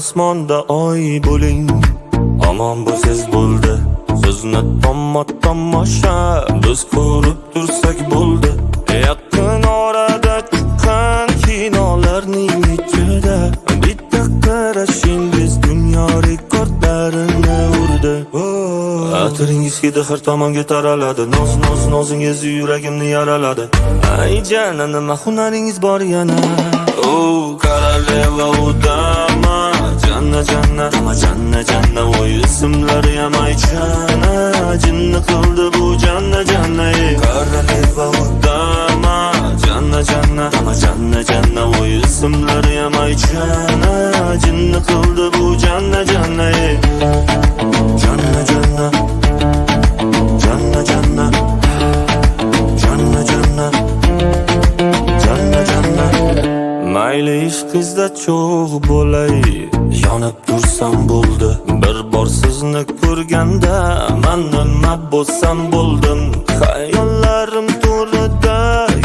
osmonda oy bo'ling, omon bo'lsiz bo'ldi. Sizni tomosha biz ko'rib tursak bo'ldi. Yaqin orada chiqqan kinolarning ichida bitta qarashingiz dunyo rekordlarini urdi. Atiringiz hidi har tomonga taraladi. Nozingiz yuragimni yaraladi. Ay jana, nima hunaringiz bor yana? Koroleva udama, janna janna, voy ismlari ham aytchana, jinni qildi bu janna. Koroleva udama, janna janna, voy ismlari ham aytchana, jinni qildi bu janna. Janna mayli ishqizda cho'g' bo'lay, yonib tursam bo'ldi. Bir bor sizni ko'rganda men nima bo'lsam bo'ldim. Xayollarim to'lida,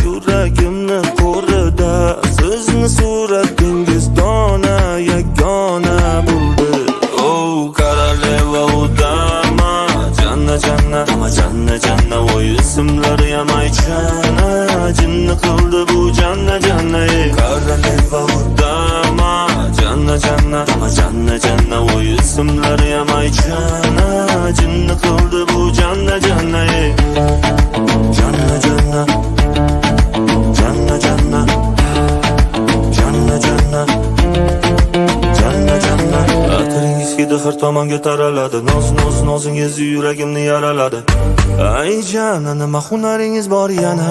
yuragimni qo'rida, sizni suratingiz dona yagona bo'ldi. Koroleva udama, janna janna, voy ismlari ham aytchana, jinni qildi bu janna. Koroleva udama, janna janna, voy ismlari ham aytchana, jinni qildi bu janna. Janna atiringiz hidi har tomonga taraladi. Nozingiz yuragimni yaraladi. Ay jana, nima hunaringiz bor yana?